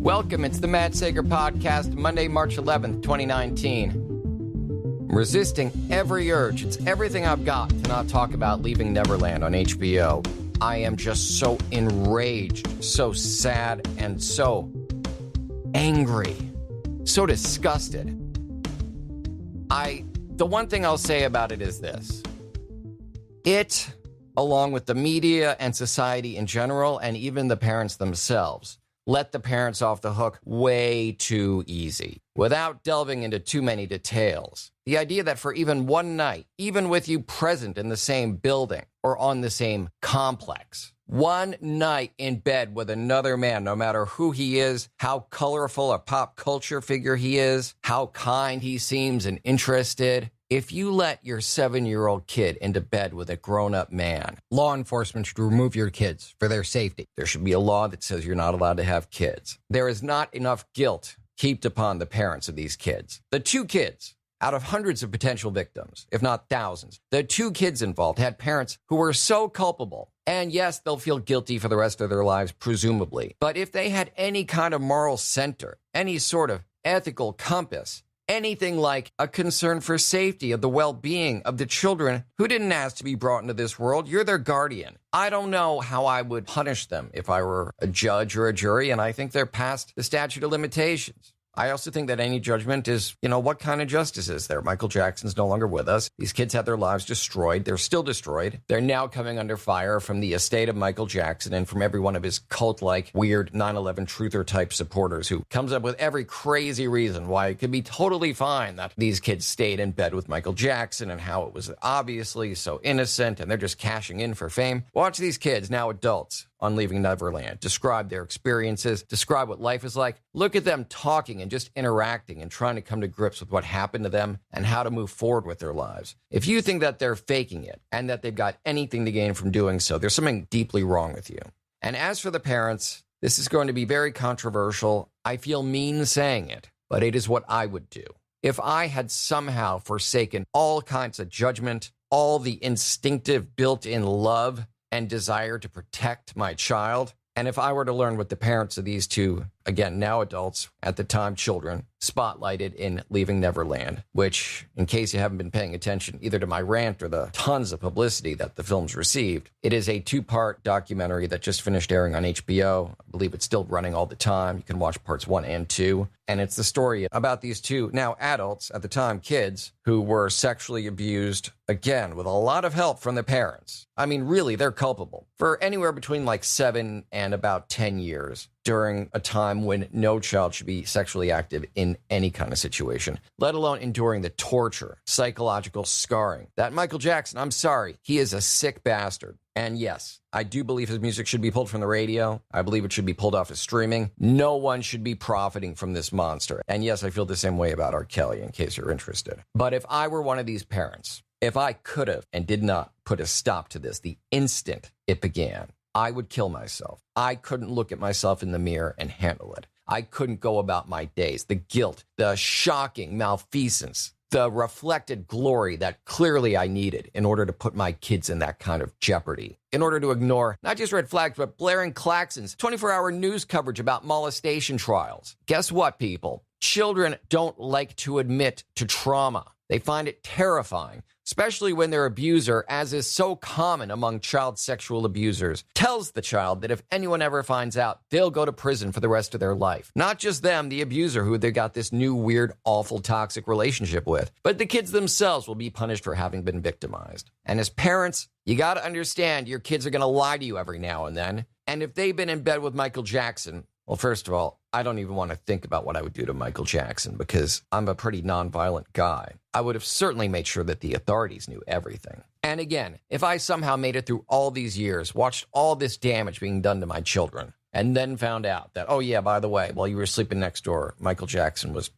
Welcome, it's the Matt Sager Podcast, Monday, March 11th, 2019. Resisting every urge, it's everything I've got to not talk about Leaving Neverland on HBO. I am just so enraged, so sad, and so angry, so disgusted. The one thing I'll say about it is this. It, along with the media and society in general, and even the parents themselves, let the parents off the hook way too easy, without delving into too many details. The idea that for even one night, even with you present in the same building or on the same complex, one night in bed with another man, no matter who he is, how colorful a pop culture figure he is, how kind he seems and interested, if you let your 7-year-old kid into bed with a grown-up man, law enforcement should remove your kids for their safety. There should be a law that says you're not allowed to have kids. There is not enough guilt heaped upon the parents of these kids. The 2 kids, out of hundreds of potential victims, if not thousands, the 2 kids involved had parents who were so culpable. And yes, they'll feel guilty for the rest of their lives, presumably. But if they had any kind of moral center, any sort of ethical compass, anything like a concern for safety of the well-being of the children who didn't ask to be brought into this world, you're their guardian. I don't know how I would punish them if I were a judge or a jury, and I think they're past the statute of limitations. I also think that any judgment is, what kind of justice is there? Michael Jackson's no longer with us. These kids had their lives destroyed. They're still destroyed. They're now coming under fire from the estate of Michael Jackson and from every one of his cult-like, weird 9/11 truther-type supporters who comes up with every crazy reason why it could be totally fine that these kids stayed in bed with Michael Jackson and how it was obviously so innocent and they're just cashing in for fame. Watch these kids, now adults, on Leaving Neverland, describe their experiences, describe what life is like. Look at them talking and just interacting and trying to come to grips with what happened to them and how to move forward with their lives. If you think that they're faking it and that they've got anything to gain from doing so, there's something deeply wrong with you. And as for the parents, this is going to be very controversial. I feel mean saying it, but it is what I would do. If I had somehow forsaken all kinds of judgment, all the instinctive built-in love and desire to protect my child, and if I were to learn what the parents of these 2, again, now adults, at the time children, spotlighted in Leaving Neverland, which, in case you haven't been paying attention either to my rant or the tons of publicity that the film's received, it is a 2-part documentary that just finished airing on HBO. I believe it's still running all the time. You can watch parts 1 and 2. And it's the story about these 2, now adults, at the time kids, who were sexually abused, again, with a lot of help from the parents. I mean, really, they're culpable for anywhere between 7 and about 10 years. During a time when no child should be sexually active in any kind of situation, let alone enduring the torture, psychological scarring. That Michael Jackson, I'm sorry, he is a sick bastard. And yes, I do believe his music should be pulled from the radio. I believe it should be pulled off of streaming. No one should be profiting from this monster. And yes, I feel the same way about R. Kelly, in case you're interested. But if I were one of these parents, if I could have and did not put a stop to this the instant it began, I would kill myself. I couldn't look at myself in the mirror and handle it. I couldn't go about my days. The guilt, the shocking malfeasance, the reflected glory that clearly I needed in order to put my kids in that kind of jeopardy. In order to ignore not just red flags, but blaring klaxons, 24-hour news coverage about molestation trials. Guess what, people? Children don't like to admit to trauma. They find it terrifying, especially when their abuser, as is so common among child sexual abusers, tells the child that if anyone ever finds out, they'll go to prison for the rest of their life. Not just them, the abuser who they got this new, weird, awful, toxic relationship with, but the kids themselves will be punished for having been victimized. And as parents, you got to understand your kids are going to lie to you every now and then. And if they've been in bed with Michael Jackson, well, first of all, I don't even want to think about what I would do to Michael Jackson because I'm a pretty nonviolent guy. I would have certainly made sure that the authorities knew everything. And again, if I somehow made it through all these years, watched all this damage being done to my children, and then found out that, oh yeah, by the way, while you were sleeping next door, Michael Jackson was...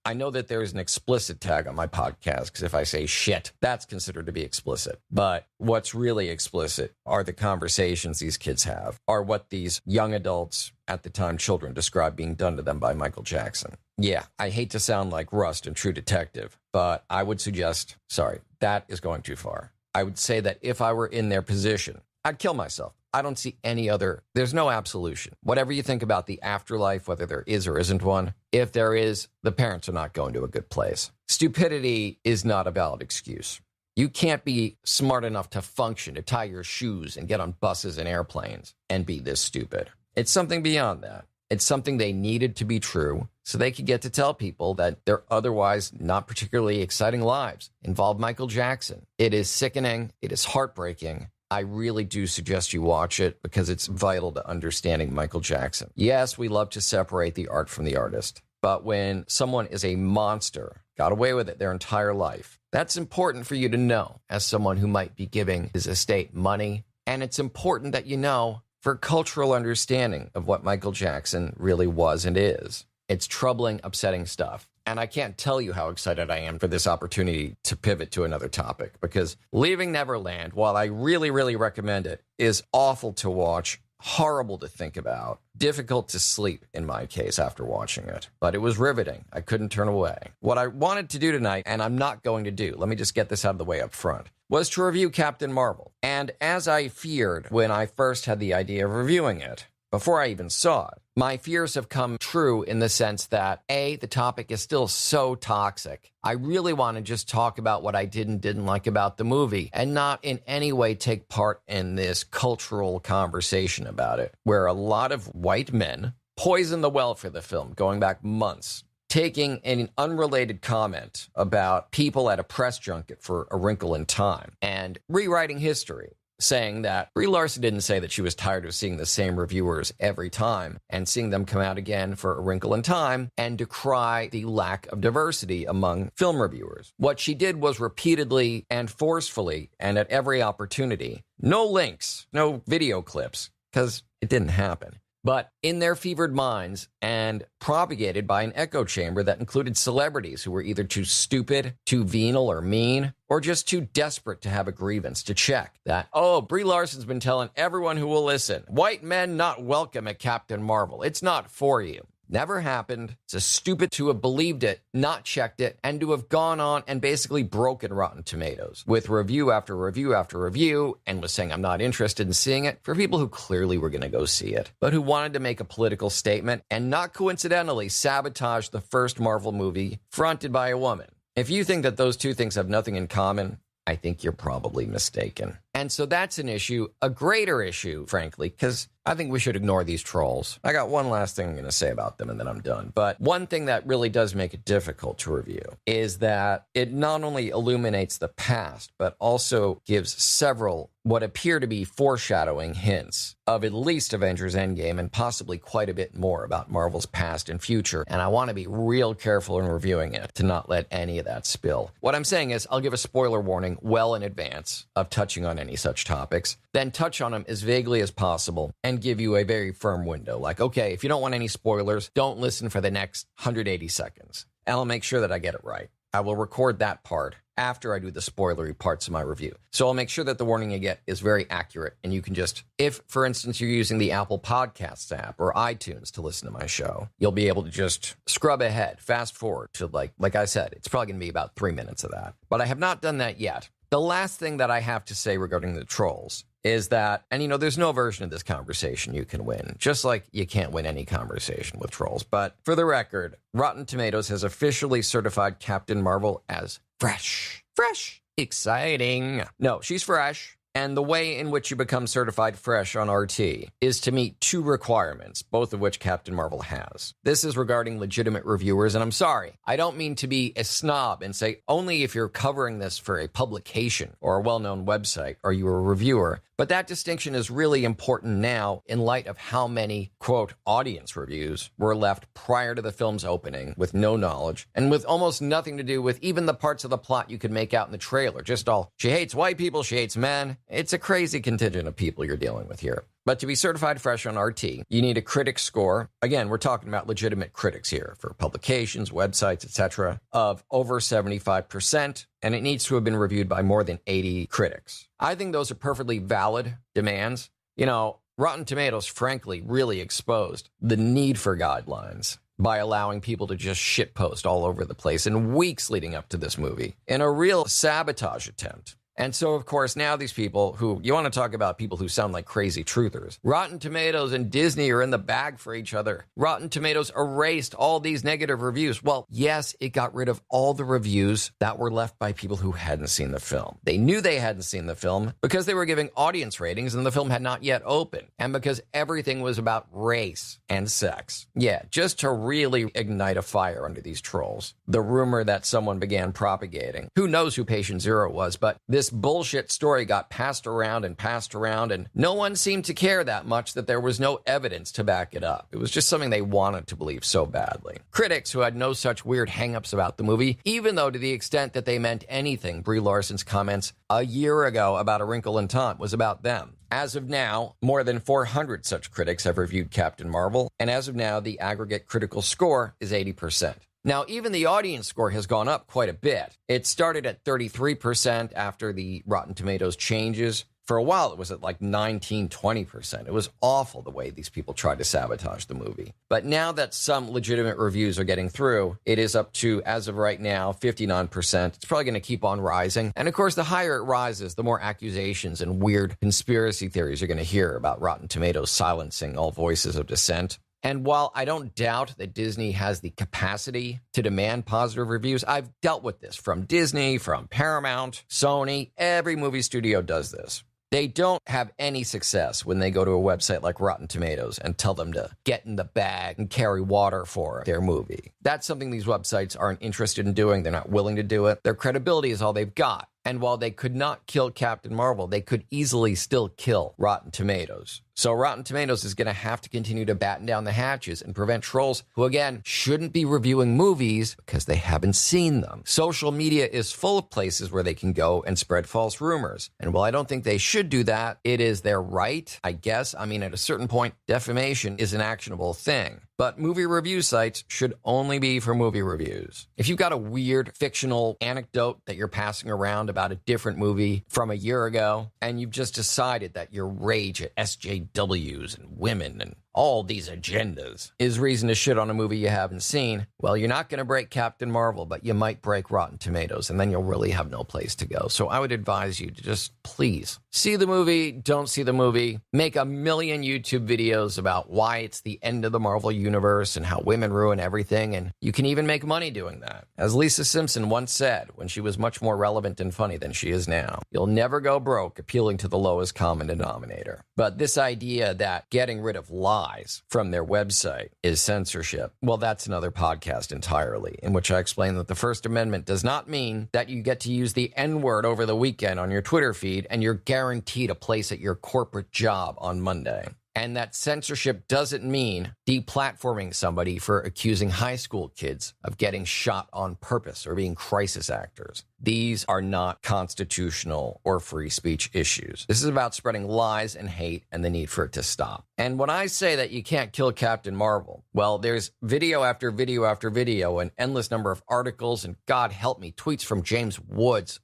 I know that there's an explicit tag on my podcast because if I say shit, that's considered to be explicit. But what's really explicit are the conversations these kids have, are what these young adults, at the time children, describe being done to them by Michael Jackson. Yeah, I hate to sound like Rust in True Detective, but I would suggest, sorry, that is going too far. I would say that if I were in their position, I'd kill myself. I don't see any other, there's no absolution. Whatever you think about the afterlife, whether there is or isn't one, if there is, the parents are not going to a good place. Stupidity is not a valid excuse. You can't be smart enough to function, to tie your shoes and get on buses and airplanes and be this stupid. It's something beyond that. It's something they needed to be true so they could get to tell people that their otherwise not particularly exciting lives involve Michael Jackson. It is sickening. It is heartbreaking. I really do suggest you watch it because it's vital to understanding Michael Jackson. Yes, we love to separate the art from the artist, but when someone is a monster, got away with it their entire life, that's important for you to know as someone who might be giving his estate money. And it's important that you know for cultural understanding of what Michael Jackson really was and is. It's troubling, upsetting stuff. And I can't tell you how excited I am for this opportunity to pivot to another topic, because Leaving Neverland, while I really, really recommend it, is awful to watch, horrible to think about, difficult to sleep in my case after watching it. But it was riveting. I couldn't turn away. What I wanted to do tonight, and I'm not going to do, let me just get this out of the way up front, was to review Captain Marvel. And as I feared when I first had the idea of reviewing it, before I even saw it, my fears have come true in the sense that, A, the topic is still so toxic. I really want to just talk about what I didn't like about the movie and not in any way take part in this cultural conversation about it, where a lot of white men poisoned the well for the film going back months, taking an unrelated comment about people at a press junket for A Wrinkle in Time and rewriting history, saying that Brie Larson didn't say that she was tired of seeing the same reviewers every time and seeing them come out again for A Wrinkle in Time and decry the lack of diversity among film reviewers. What she did was repeatedly and forcefully and at every opportunity, no links, no video clips, because it didn't happen. But in their fevered minds and propagated by an echo chamber that included celebrities who were either too stupid, too venal or mean, or just too desperate to have a grievance to check that, oh, Brie Larson's been telling everyone who will listen, white men not welcome at Captain Marvel. It's not for you. Never happened. It's a stupid to have believed it, not checked it, and to have gone on and basically broken Rotten Tomatoes with review after review after review and was saying I'm not interested in seeing it for people who clearly were going to go see it, but who wanted to make a political statement and not coincidentally sabotage the first Marvel movie fronted by a woman. If you think that those two things have nothing in common, I think you're probably mistaken. And so that's an issue, a greater issue, frankly, because I think we should ignore these trolls. I got one last thing I'm going to say about them and then I'm done. But one thing that really does make it difficult to review is that it not only illuminates the past, but also gives several what appear to be foreshadowing hints of at least Avengers Endgame and possibly quite a bit more about Marvel's past and future. And I want to be real careful in reviewing it to not let any of that spill. What I'm saying is I'll give a spoiler warning well in advance of touching on any such topics, then touch on them as vaguely as possible and give you a very firm window. Like, okay, if you don't want any spoilers, don't listen for the next 180 seconds. And I'll make sure that I get it right. I will record that part after I do the spoilery parts of my review. So I'll make sure that the warning you get is very accurate. And you can just, if, for instance, you're using the Apple Podcasts app or iTunes to listen to my show, you'll be able to just scrub ahead, fast forward to like I said, it's probably going to be about 3 minutes of that. But I have not done that yet. The last thing that I have to say regarding the trolls is that, and there's no version of this conversation you can win, just like you can't win any conversation with trolls. But for the record, Rotten Tomatoes has officially certified Captain Marvel as fresh. Fresh. Exciting. No, she's fresh. And the way in which you become certified fresh on RT is to meet two requirements, both of which Captain Marvel has. This is regarding legitimate reviewers, and I'm sorry, I don't mean to be a snob and say only if you're covering this for a publication or a well-known website are you a reviewer, but that distinction is really important now in light of how many, quote, audience reviews were left prior to the film's opening with no knowledge and with almost nothing to do with even the parts of the plot you could make out in the trailer. Just all, she hates white people, she hates men. It's a crazy contingent of people you're dealing with here. But to be certified fresh on RT, you need a critic score. Again, we're talking about legitimate critics here for publications, websites, etc., of over 75%, and it needs to have been reviewed by more than 80 critics. I think those are perfectly valid demands. Rotten Tomatoes, frankly, really exposed the need for guidelines by allowing people to just shitpost all over the place in weeks leading up to this movie in a real sabotage attempt And so, of course, now these people who, you want to talk about people who sound like crazy truthers. Rotten Tomatoes and Disney are in the bag for each other. Rotten Tomatoes erased all these negative reviews. Well, yes, it got rid of all the reviews that were left by people who hadn't seen the film. They knew they hadn't seen the film because they were giving audience ratings and the film had not yet opened. And because everything was about race and sex. Yeah, just to really ignite a fire under these trolls. The rumor that someone began propagating. Who knows who Patient Zero was, but this bullshit story got passed around, and no one seemed to care that much that there was no evidence to back it up. It was just something they wanted to believe so badly. Critics who had no such weird hangups about the movie, even though to the extent that they meant anything, Brie Larson's comments a year ago about A Wrinkle in Time was about them. As of now, more than 400 such critics have reviewed Captain Marvel, and as of now, the aggregate critical score is 80%. Now, even the audience score has gone up quite a bit. It started at 33% after the Rotten Tomatoes changes. For a while, it was at like 19-20%. It was awful the way these people tried to sabotage the movie. But now that some legitimate reviews are getting through, it is up to, as of right now, 59%. It's probably going to keep on rising. And of course, the higher it rises, the more accusations and weird conspiracy theories you're going to hear about Rotten Tomatoes silencing all voices of dissent. And while I don't doubt that Disney has the capacity to demand positive reviews, I've dealt with this from Disney, from Paramount, Sony. Every movie studio does this. They don't have any success when they go to a website like Rotten Tomatoes and tell them to get in the bag and carry water for their movie. That's something these websites aren't interested in doing. They're not willing to do it. Their credibility is all they've got. And while they could not kill Captain Marvel, they could easily still kill Rotten Tomatoes. So Rotten Tomatoes is going to have to continue to batten down the hatches and prevent trolls who, again, shouldn't be reviewing movies because they haven't seen them. Social media is full of places where they can go and spread false rumors. And while I don't think they should do that, it is their right, I guess. I mean, at a certain point, defamation is an actionable thing. But movie review sites should only be for movie reviews. If you've got a weird fictional anecdote that you're passing around about a different movie from a year ago, and you've just decided that your rage at SJWs and women and all these agendas is reason to shit on a movie you haven't seen, well, you're not going to break Captain Marvel, but you might break Rotten Tomatoes, and then you'll really have no place to go. So I would advise you to just, please, see the movie, don't see the movie, make a million YouTube videos about why it's the end of the Marvel universe and how women ruin everything, and you can even make money doing that. As Lisa Simpson once said when she was much more relevant and funny than she is now, you'll never go broke appealing to the lowest common denominator. But this idea that getting rid of lies from their website is censorship, well, that's another podcast entirely, in which I explain that the First Amendment does not mean that you get to use the N-word over the weekend on your Twitter feed and you're guaranteed a place at your corporate job on Monday. And that censorship doesn't mean deplatforming somebody for accusing high school kids of getting shot on purpose or being crisis actors. These are not constitutional or free speech issues. This is about spreading lies and hate and the need for it to stop. And when I say that you can't kill Captain Marvel, well, there's video after video after video, an endless number of articles, and God help me, tweets from James Woods,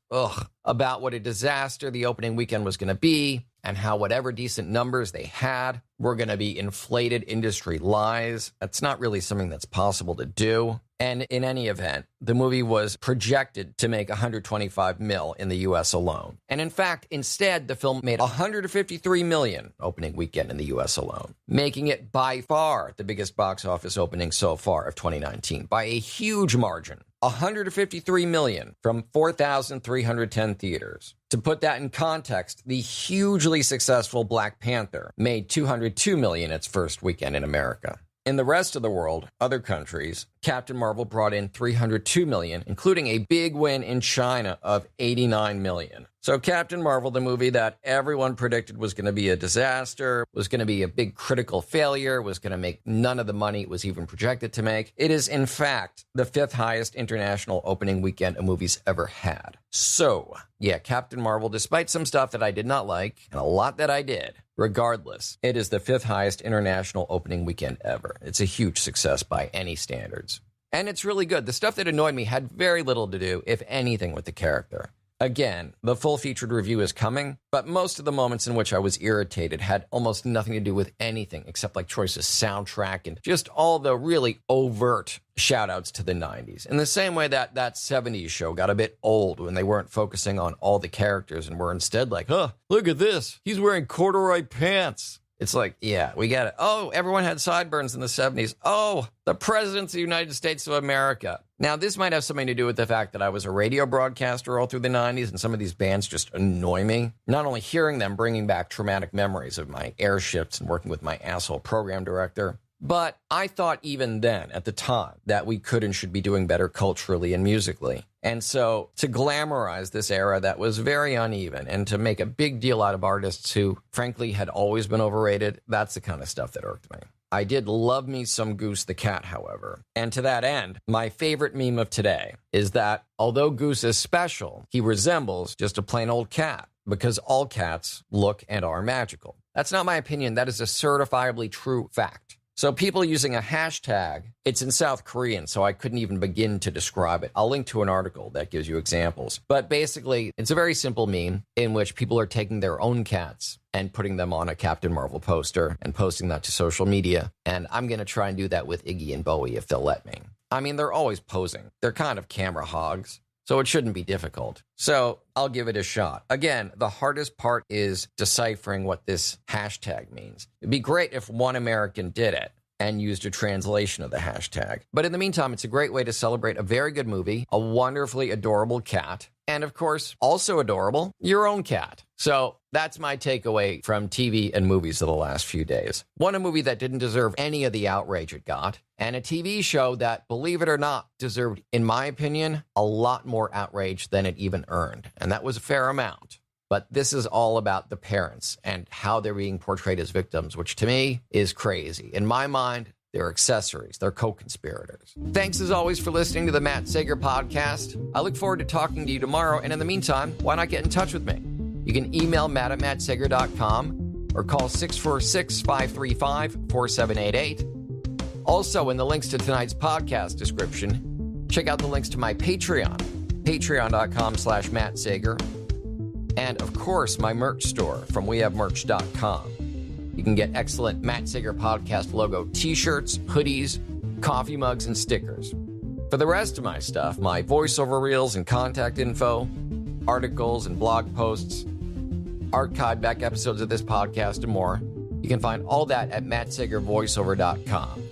about what a disaster the opening weekend was going to be, and how whatever decent numbers they had were going to be inflated industry lies. That's not really something that's possible to do. And in any event, the movie was projected to make $125 million in the U.S. alone. And in fact, instead, the film made $153 million opening weekend in the U.S. alone, making it by far the biggest box office opening so far of 2019 by a huge margin. $153 million from 4,310 theaters. To put that in context, the hugely successful Black Panther made $202 million its first weekend in America. In the rest of the world, other countries, Captain Marvel brought in $302 million, including a big win in China of $89 million. So Captain Marvel, the movie that everyone predicted was going to be a disaster, was going to be a big critical failure, was going to make none of the money it was even projected to make, it is in fact the 5th highest international opening weekend a movie's ever had. So, yeah, Captain Marvel, despite some stuff that I did not like, and a lot that I did, regardless, it is the 5th highest international opening weekend ever. It's a huge success by any standards. And it's really good. The stuff that annoyed me had very little to do, if anything, with the character. Again, the full featured review is coming, but most of the moments in which I was irritated had almost nothing to do with anything except like choice of soundtrack and just all the really overt shout-outs to the 90s. In the same way that 70s show got a bit old when they weren't focusing on all the characters and were instead like, look at this, he's wearing corduroy pants. It's like, yeah, we get it. Oh, everyone had sideburns in the 70s. Oh, the presidents of the United States of America. Now, this might have something to do with the fact that I was a radio broadcaster all through the 90s, and some of these bands just annoy me. Not only hearing them bringing back traumatic memories of my airships and working with my asshole program director, but I thought even then, at the time, that we could and should be doing better culturally and musically. And so to glamorize this era that was very uneven and to make a big deal out of artists who, frankly, had always been overrated, that's the kind of stuff that irked me. I did love me some Goose the cat, however. And to that end, my favorite meme of today is that although Goose is special, he resembles just a plain old cat, because all cats look and are magical. That's not my opinion. That is a certifiably true fact. So people using a hashtag, it's in South Korean, so I couldn't even begin to describe it. I'll link to an article that gives you examples. But basically, it's a very simple meme in which people are taking their own cats and putting them on a Captain Marvel poster and posting that to social media. And I'm going to try and do that with Iggy and Bowie if they'll let me. I mean, they're always posing. They're kind of camera hogs, so it shouldn't be difficult. So I'll give it a shot. Again, the hardest part is deciphering what this hashtag means. It'd be great if one American did it and used a translation of the hashtag. But in the meantime, it's a great way to celebrate a very good movie, a wonderfully adorable cat, and of course, also adorable, your own cat. So that's my takeaway from TV and movies of the last few days. One, a movie that didn't deserve any of the outrage it got, and a TV show that, believe it or not, deserved, in my opinion, a lot more outrage than it even earned. And that was a fair amount. But this is all about the parents and how they're being portrayed as victims, which to me is crazy. In my mind, they're accessories. They're co-conspirators. Thanks as always for listening to the Matt Sager podcast. I look forward to talking to you tomorrow. And in the meantime, why not get in touch with me? You can email matt@mattsager.com or call 646-535-4788. Also, in the links to tonight's podcast description, check out the links to my Patreon, patreon.com/mattsager. And, of course, my merch store from wehavemerch.com. You can get excellent Matt Sager Podcast logo t-shirts, hoodies, coffee mugs, and stickers. For the rest of my stuff, my voiceover reels and contact info, articles and blog posts, archived back episodes of this podcast, and more, you can find all that at mattsagervoiceover.com.